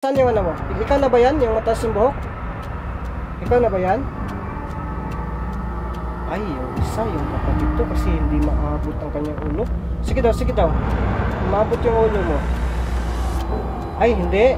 Saan yung ano mo? Ikaw na ba yan? Yung mataas yung buhok? Ikaw na ba yan? Ay, yung isa, yung kapatid to kasi hindi maabot ang kanyang ulo. Sige daw, sige daw. Maabot yung ulo mo. Ay, hindi.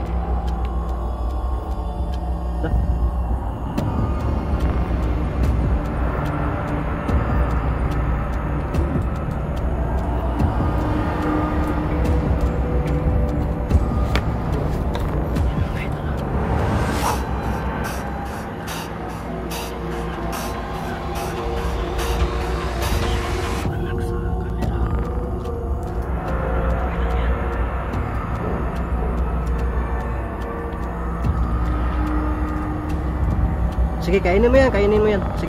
Sige, kainin mo yan, kainin mo yan. Sige.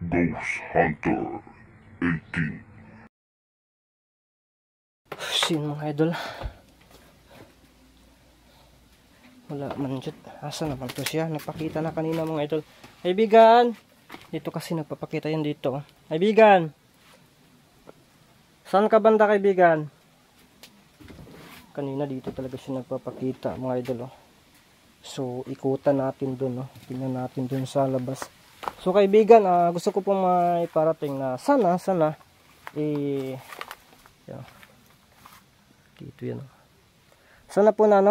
Ghost Hunter 18. Sino mga idol? Wala man dyan. Asa naman to siya? Napakita na kanina mga idol. Kaibigan! Dito kasi nagpapakita yan dito. Kaibigan! Saan ka banda kaibigan? Kanina dito talaga siya nagpapakita mga idol. So ikutan natin dun. Tingnan natin dun sa labas. So kaibigan, gusto ko pong maiparating na sana yan. Dito yan. Sana po na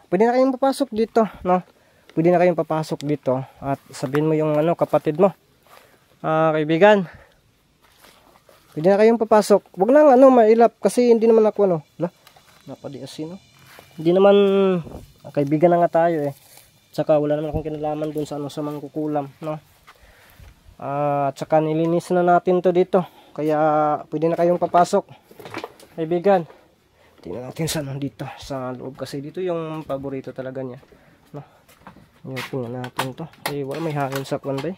pwede na kayong papasok dito, no? Pwede na kayong papasok dito at sabihin mo yung kapatid mo. Kaibigan. Pwede na kayong papasok. Wag lang mailap kasi hindi naman ako napadiasin, no? Hindi naman kaibigan na nga tayo eh. Tsaka wala naman akong kinalaman dun sa sa mangkukulam, no? At saka nilinis na natin to dito. Kaya pwede na kayong papasok. Kaibigan. Tingnan natin sa dito sa loob kasi dito yung paborito talaga niya, no? Tingnan natin to. Eh wala may hangin sa kwan ba?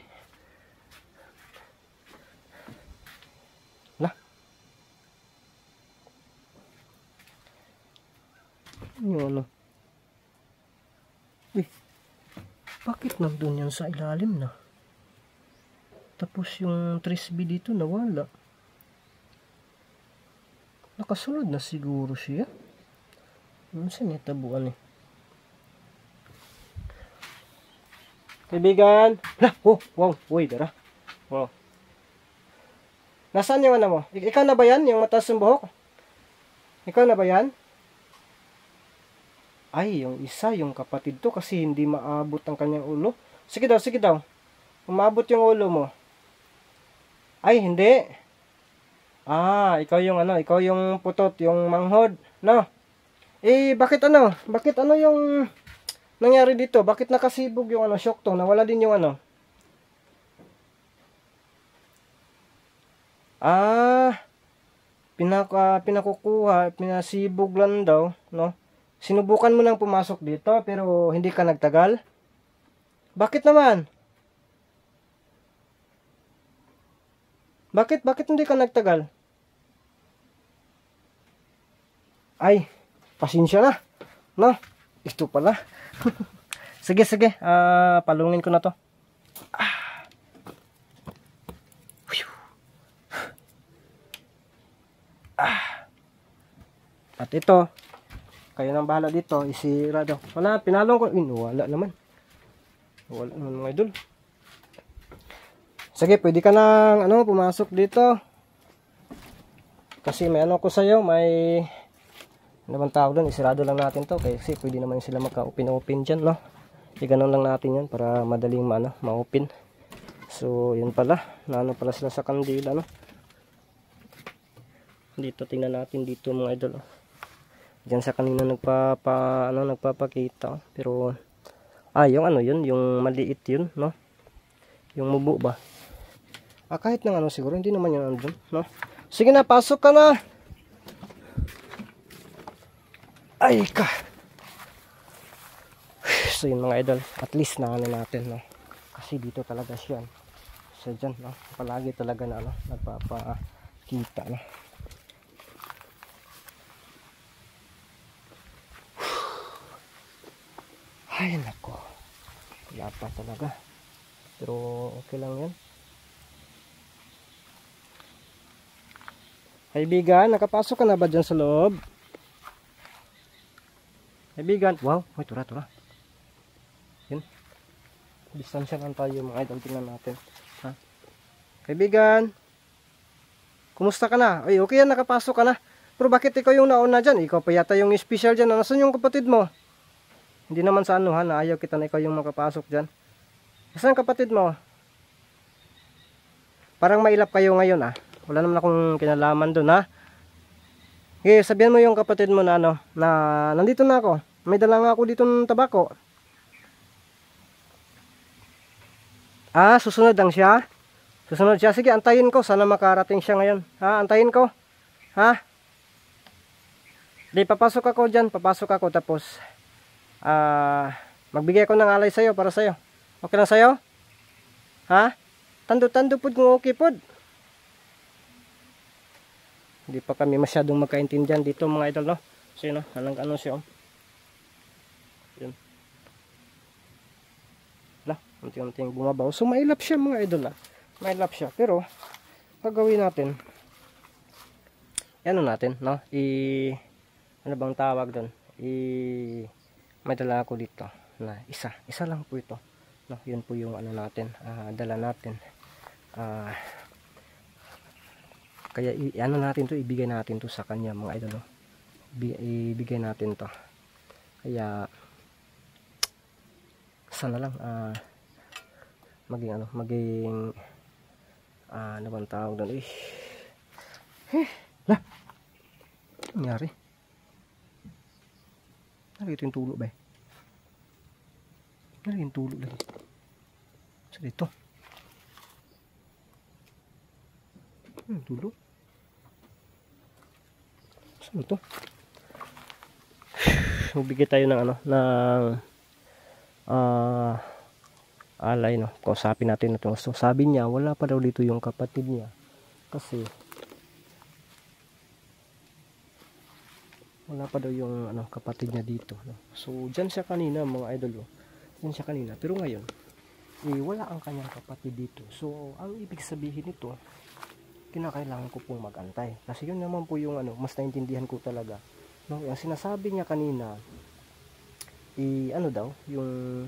Yung bakit nandun yan sa ilalim na? Tapos yung 3B dito nawala. Nakasunod na siguro siya. Saan niya tabuan eh? Kaibigan! Wow! Uy, dara. Wow. Nasaan yung mo? Ikaw na ba yan? Yung mataas yung buhok? Ikaw na ba yan? Ay, yung isa, yung kapatid to kasi hindi maabot ang kanyang ulo. Sige daw. Umabot yung ulo mo. Ay, hindi. Ikaw yung ikaw yung putot, yung manghod, no? Eh, bakit yung nangyari dito? Bakit nakasibog yung shock to? Nawala din yung pinakukuha, pinasibog lang daw, no? Sinubukan mo nang pumasok dito pero hindi ka nagtagal? Bakit naman? Bakit hindi ka nagtagal? Ay, pasensya na. No? Ito pala. Sige. Palungin ko na to. At ito, kayo nang bahala dito, isira daw. Wala, pinalong ko. Wala naman mga idol. Sige, pwede ka nang pumasok dito. Kasi may ko sa'yo, may naman tawag doon, isirado lang natin to kasi pwede naman sila magka-open dyan, no? Ganun lang natin yan para madaling ma-open. So, yun pala. Pala sila sa kandila, no? Dito, tingnan natin dito mga idol, Diyan sa kanina nagpapakita. Pero, yung yun, yung maliit yun, no? Yung mubo ba? Kahit nang siguro, hindi naman yun andun, no? Sige na, pasok ka na! Ay ka! So yun mga idol, at least natin, no? Kasi dito talaga siya. So dyan, no? Palagi talaga na, nagpapakita, no? Ay nako, wala pa talaga, pero okay lang yan. Kaibigan, nakapasok ka na ba dyan sa loob? Kaibigan, wow, may tura. Yun, distansya lang tayo mga idol, tingnan natin. Ha? Kaibigan, kumusta ka na? Ay, okay yan, nakapasok ka na. Pero bakit ikaw yung nauna dyan? Ikaw pa yata yung special dyan. Nasaan yung kapatid mo? Hindi naman sa ano ha, na ayaw kita na ikaw yung makapasok dyan. Nasaan kapatid mo? Parang mailap kayo ngayon ah. Wala naman akong kinalaman dun ha. Okay, sabihan mo yung kapatid mo na ano, na nandito na ako. May dala nga ako dito ng tabako. Ah, susunod lang siya? Susunod siya. Sige, antayin ko. Sana makarating siya ngayon. Ha, antayin ko. Ha? Di, papasok ako dyan. Papasok ako tapos magbigay ako ng alay sa'yo para sa'yo. Okay lang sa'yo? Ha? Tando-tando po kung okay po. Hindi pa kami masyadong magkaintindihan dito mga idol, no? So yun, no? Ano siya, oh. Yun. Wala, unti-unting bumabaw. So mailap siya mga idol, ah. Mailap siya. Pero, gagawin natin, ano natin, no? Ano bang tawag doon? May dala ako dito na isa lang po ito, no? Yun po yung ano natin, dala natin. Kaya ano natin to, ibigay natin to sa kanya mga idol, no? Ibigay natin to. Kaya sana lang maging ano bang tawag doon, lah, nangyari? Narito yung tulo ba eh? Narito yung tulo lagi. Sa dito. Tulo. Saan ito? Magbigay tayo ng ano, ng alay, no? Kausapin natin ito. So sabi niya, wala pa daw dito yung kapatid niya. Kasi wala pa daw yung ano, kapatid niya dito, no? So dyan siya kanina mga idol, dyan siya kanina, pero ngayon wala ang kanyang kapatid dito. So ang ibig sabihin nito, kinakailangan ko pong magantay, kasi yun naman po yung ano, mas naintindihan ko talaga, no? Yung sinasabi niya kanina, ano daw yung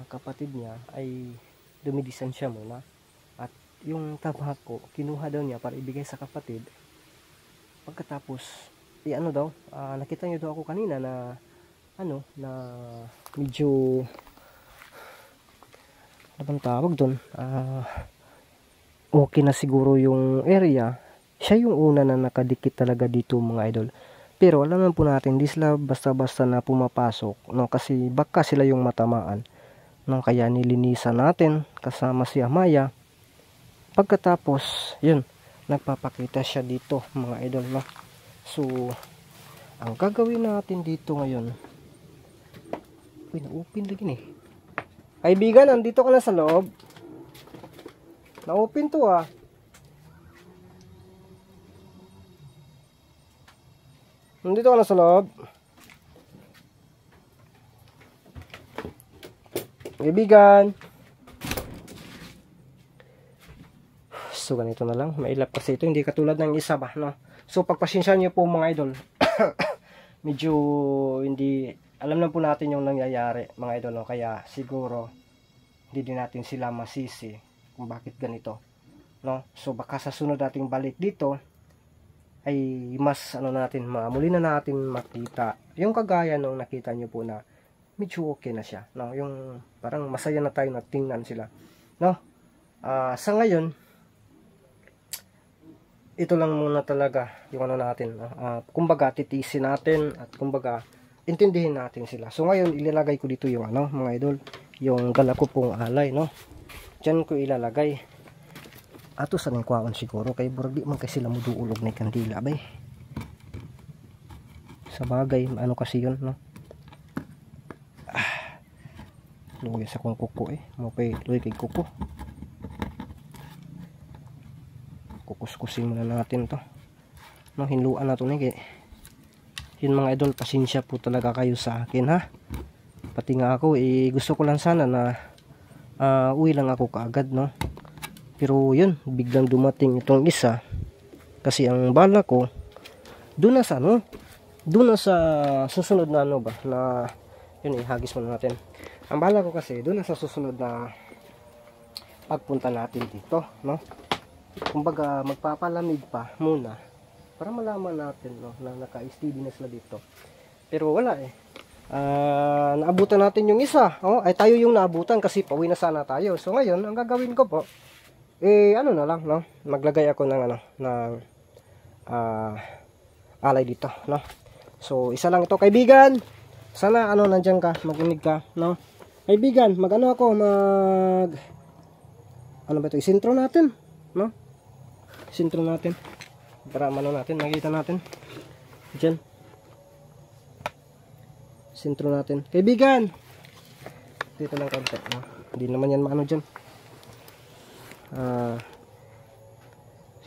kapatid niya ay dumidistansya muna, at yung tabako kinuha daw niya para ibigay sa kapatid. Pagkatapos ano daw, nakita niyo daw ako kanina na ano, na medyo ano bang tawag doon, okay na siguro yung area. Siya yung una na nakadikit talaga dito mga idol. Pero alam naman po natin, di sila basta-basta na pumapasok, no? Kasi baka sila yung matamaan, no? Kaya nilinisan natin kasama si Amaya. Pagkatapos yun, nagpapakita siya dito mga idol, no? So ang gagawin natin dito ngayon, na-open lagi nih. Kaibigan, nandito ka na sa loob. Na-open to ah. Nandito ka na sa loob. Kaibigan. So ganito na lang. Mailap kasi ito. Hindi katulad ng isa ba, no? So pagpasensyahan niyo po mga idol. Medyo hindi, alam na po natin yung nangyayari mga idol, no? Kaya siguro hindi din natin sila masisi kung bakit ganito, no? So baka sa sunod nating balik dito ay mas ano natin, muli na natin makita yung kagaya nung nakita nyo po na medyo okay na siya, no? Yung parang masaya na tayo na tingnan sila, no? Sa ngayon ito lang muna talaga yung ano natin, kumbaga titisin natin at kumbaga intindihin natin sila. So ngayon ilalagay ko dito yung ano mga idol, yung dala ko pong alay, no? Diyan ko ilalagay. Ato sa nang kuwaon siguro kay burag di man kay sila muduulog na kandila bay. Sa bagay ano kasi yun, no? Luya sa kong kuko mo pay luy kay kuko. Kukuskusin muna natin to, no? Hinluan na to ni kay yun mga idol, pasensya po talaga kayo sa akin ha, pati nga ako gusto ko lang sana na uwi lang ako kaagad, no. Pero yun, biglang dumating itong isa. Kasi ang bala ko doon na sa susunod na ano ba na yun, ihagis muna natin. Ang bala ko kasi doon na sa susunod na pagpunta natin dito, no. Kumbaga magpapalamig pa muna para malaman natin, no, na naka-steady na sila dito. Pero wala naabutan natin yung isa. Ay tayo yung naabutan kasi pauwi na sana tayo. So ngayon, ang gagawin ko po ano na lang, no, maglagay ako ng alay dito, no. So isa lang ito, kaibigan. Sana nandiyan ka, makinig ka, no. Kaibigan, mag ba ito, isintro natin, no. Isintro natin para natin, nakita natin diyan. Sintro natin. Kaibigan! Dito lang konti. No? Hindi naman yan maano dyan.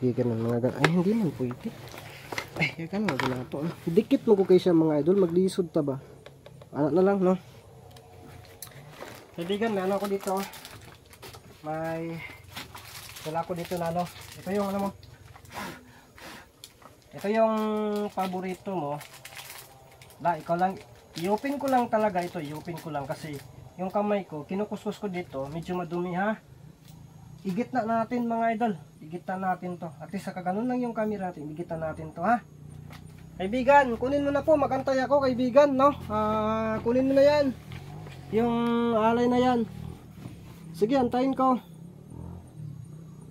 Sige ganun mga ganun. Ay, hindi man pwede. Ay, yan ka na po. Dikit mo ko kayo siya mga idol. Maglisod ta ba? Ano na lang, no? Kaibigan, ano ako dito. Wala ko dito na ano. Ito yung ano mo. Ito yung paborito mo. Ikaw lang. I-open ko lang talaga ito, i-open ko lang kasi yung kamay ko, kinukuskus ko dito, medyo madumi ha. Igitna natin mga idol, igitna natin to. At least kaganon lang yung camera natin, igitna natin to ha. Kaibigan, kunin mo na po, magantay ako kaibigan, no. Kunin mo na yan, yung alay na yan. Sige, antayin ko.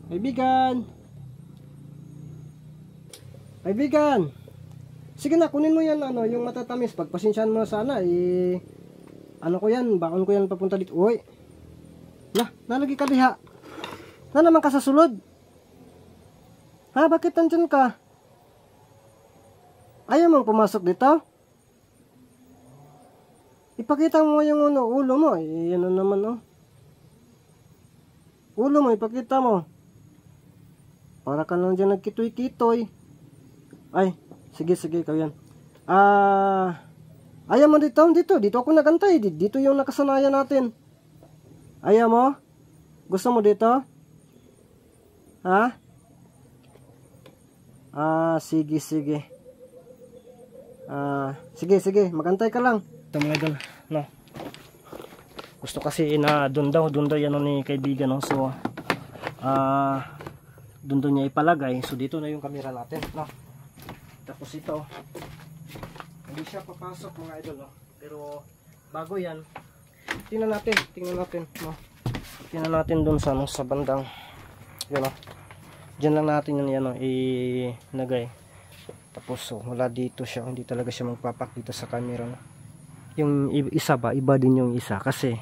Kaibigan. Kaibigan. Sige na, kunin mo yan, yung matatamis. Pagpasensyahan mo na sana, ano ko yan, baon ko yan papunta dito. Uy, nalagi ka diha. Na naman ka sa sulod. Ha, bakit nandyan ka? Ayaw mong pumasok dito? Ipakita mo yung ulo mo. Ano naman, ulo mo, ipakita mo. Para ka lang dyan nagkitoy-kitoy. Ay, sige, ikaw yan. Ayaw mo dito ako nagantay. Dito yung nakasanayan natin. Ayaw mo? Gusto mo dito? Ha? Sige. Sige, magantay ka lang. Ito mga idol, no. Gusto kasi na doon daw yan ni kaibigan, no. So, doon niya ipalagay. So, dito na yung camera natin, no. Tapos ito, hindi siya papasok mga idol, no? Pero bago yan, tingnan natin, no? Tingnan natin dun sa bandang yun, no? Diyan lang natin yun, no? Ilagay. Tapos wala dito siya, hindi talaga siya magpapak dito sa camera, no? Yung isa ba, iba din yung isa kasi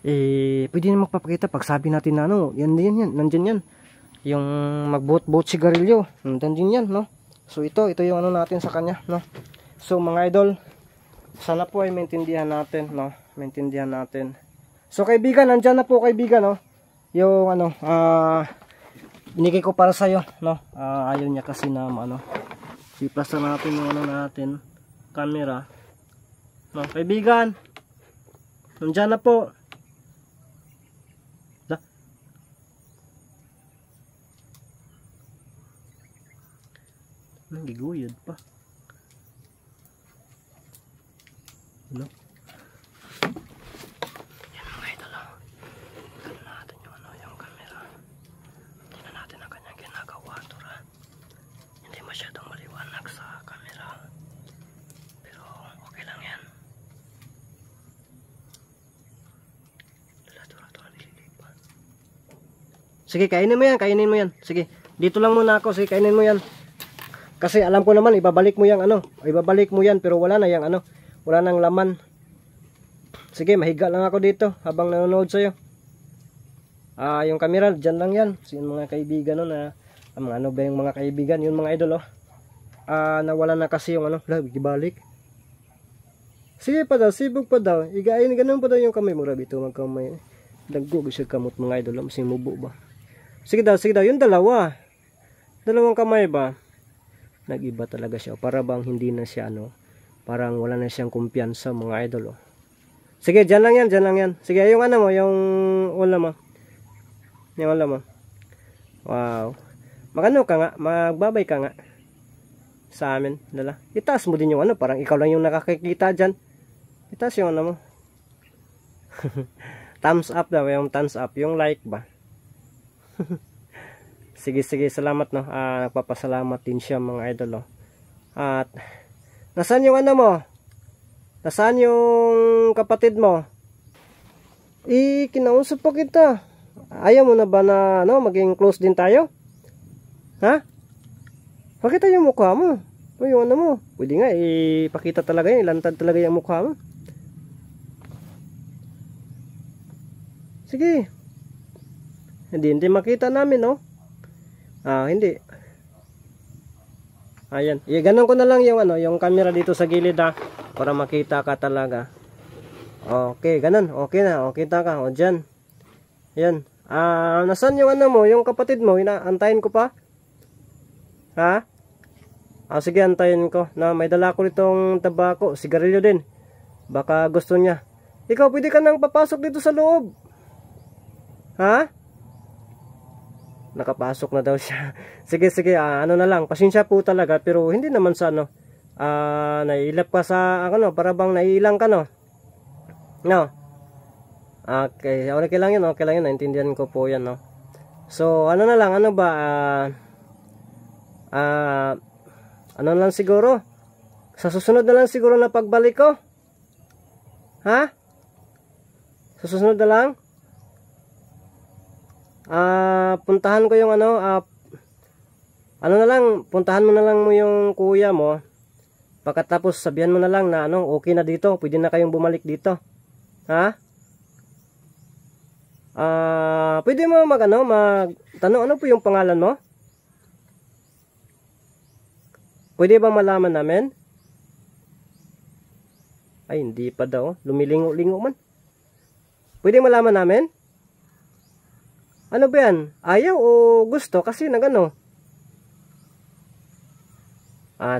pwede na magpapakita pag sabi natin na yan, nandyan yan. Yung magbuot sigarilyo, nandyan yan, no? So ito yung natin sa kanya, no. So mga idol, sana po ay maintindihan natin, no. Maintindihan natin. So kaibigan, nandiyan na po kaibigan, no. Yung binigay ko para sa iyo, no. Ayaw niya kasi na iplasta natin yung natin, camera. No, kaibigan. Nandiyan na po. Giguyod pa. Ano? Yan mga idol. Tignan natin yung camera. Tignan natin ang kanyang ginagawa. Hindi masyadong maliwanag sa camera. Pero okay lang yan. Sige, kainin mo yan. Sige, dito lang muna ako. Sige, kainin mo yan. Kasi alam ko naman ibabalik mo yan pero wala na yang wala nang laman. Sige, mahiga lang ako dito habang nanonood sa iyo. Yung camera diyan lang yan. So, yung mga kaibigan na mga ba yung mga kaibigan, yung mga idol nawala na kasi yung ibalik. Sige pa daw, sibog pa daw. Igain ganun pa daw yung kamay mo, grabe ito magkamay. Daggo gyud kamot mga idol, masing mubo ba. Sige daw, yung dalawang kamay ba. Nag-iba talaga siya para bang hindi na siya parang wala na siyang kumpiyansa mga idol. Sige, dyan lang yan, dyan lang yan. Sige, yung ano mo, yung ulam mo. Yung ulam mo. Wow. Magano ka nga, magbabay ka nga. Sa amin, lala. Itaas mo din yung ano, parang ikaw lang yung nakakikita dyan. Itaas yung ano mo. Thumbs up daw, yung thumbs up, yung like ba. Sige, sige, salamat no. Nagpapasalamat din siya mga idol. Oh. At, nasaan yung ano mo? Nasaan yung kapatid mo? Kinausap pa kita. Ayaw mo na ba na ano, maging close din tayo? Ha? Pakita yung mukha mo. O yung ano mo. Pwede nga, ipakita talaga yun. Ilantad talaga yung mukha mo. Sige. Hindi makita namin, no? Hindi. Ayan. Ganun ko na lang yung ano, yung camera dito sa gilid para makita ka talaga. Okay, ganun. Okay na. Okay ta ka. O dyan. Ayan. Nasaan yung ano mo, yung kapatid mo? Antayin ko pa? Ha? Sige, antayin ko. May dala ko itong tabako. Sigarilyo din. Baka gusto niya. Ikaw, pwede ka nang papasok dito sa loob. Ha? Nakapasok na daw siya. Sige, sige. Ano na lang. Pasensya po talaga. Pero hindi naman sa ano. Nailap ka sa ano. Para bang nailang ka, no? No? Okay. Okay lang yun. Okay lang yun. Naintindihan ko po yan, no? So, ano na lang. Ano ba? Ano na lang siguro? Sa susunod na lang siguro na pagbalik ko? Ha? Sa susunod na lang? Puntahan ko yung ano, ano na lang, puntahan mo na lang mo yung kuya mo. Pagkatapos sabihan mo na lang na ano, okay na dito, pwede na kayong bumalik dito. Ha? Pwede mo magtanong ano po yung pangalan mo? Pwede ba malaman namin? Ay, hindi pa daw. Lumilingo-lingo man. Pwede malaman namin? Ano ba yan? Ayaw o gusto? Kasi nagano.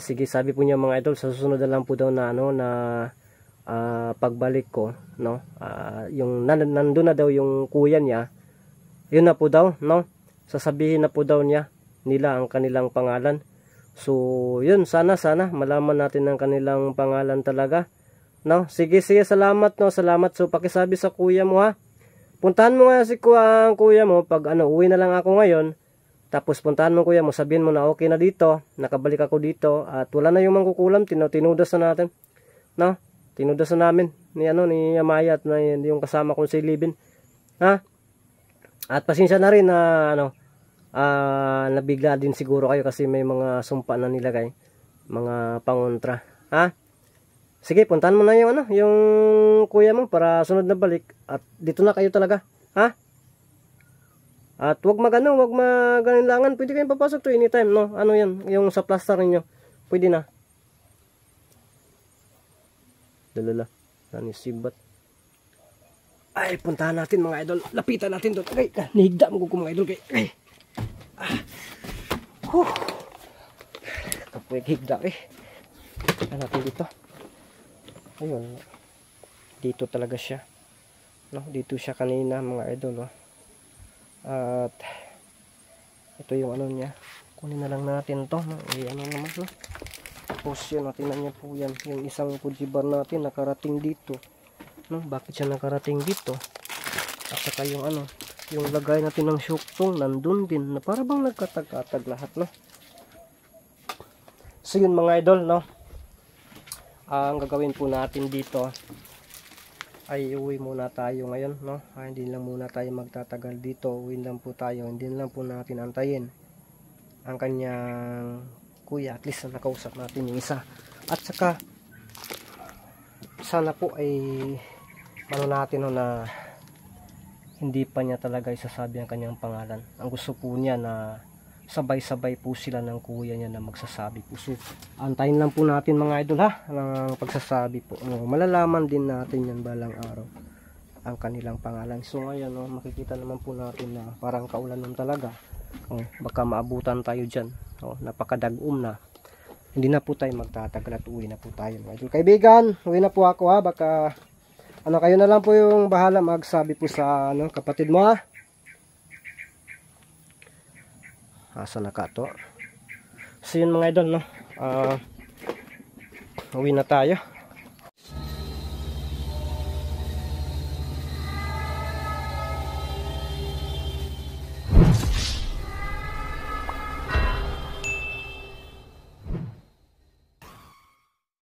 Sige, sabi po niya mga idol, sa susunod na lang po daw na ano na pagbalik ko, no? Yung nandun na daw yung kuya niya. Yun na po daw, no? Sasabihin na po daw nila ang kanilang pangalan. So, yun, sana malaman natin ang kanilang pangalan talaga, no? Sige, salamat, no? Salamat. So, pakisabi sa kuya mo, ha? Puntahan mo nga si kuya mo pag uwi na lang ako ngayon. Tapos puntahan mo kuya mo, sabihin mo na okay na dito, nakabalik ako dito at wala na yung mangkukulam, tinudas na natin. No? Tinudas na namin ni Amaya at yung kasama kong si Libin. Ha? At pasensya na rin na nabigla din siguro kayo kasi may mga sumpa na nilagay, mga pangontra. Ha? Sige, puntahan mo na yung yung kuya mo para sunod na balik at dito na kayo talaga. Ha? At wag magalinlangan, pwede kayong papasok to anytime, no? Ano yan, yung sa plaster niyo. Pwede na. Dalala. Nanisibat. Ay, puntahan natin mga idol. Lapitan natin doon. Okay, nihigda mo ko mga idol. Okay. Kapag higda Ano natin dito? Ayun. Dito talaga siya. No, dito siya kanina mga idol, At ito yung ano niya. Kunin na lang natin 'to, no. Ano naman, no. Tapos yun, tingnan niyo po yan. Yung isang Fuji bar natin nakarating dito. No, bakit siya nakarating dito? At saka yung yung lagay natin ng syuktong nandun din na para bang nagkatag-katag lahat, no. So yun mga idol, no. Ang gagawin po natin dito ay uwi muna tayo ngayon, no. Hindi lang muna tayo magtatagal dito, uwi lang po tayo, hindi lang po natin antayin ang kanyang kuya, at least nakausap natin yung isa. At saka sana po ay natin na hindi pa niya talaga isasabi ang kanyang pangalan. Ang gusto po niya na sabay-sabay po sila ng kuya niya na magsasabi po. So, antayin lang po natin mga idol, ng pagsasabi po. Malalaman din natin yan balang araw ang kanilang pangalan. So, ngayon, makikita naman po natin na parang kaulanan talaga. Baka maabutan tayo dyan. Napakadagum na. Hindi na po tayo magtatagal at uwi na po tayo mga idol. Kaibigan, uwi na po ako, baka Ano, kayo na lang po yung bahala magsabi po sa ano, kapatid mo ha. Asa na ka to? So yun mga idol, no? Uwi na tayo.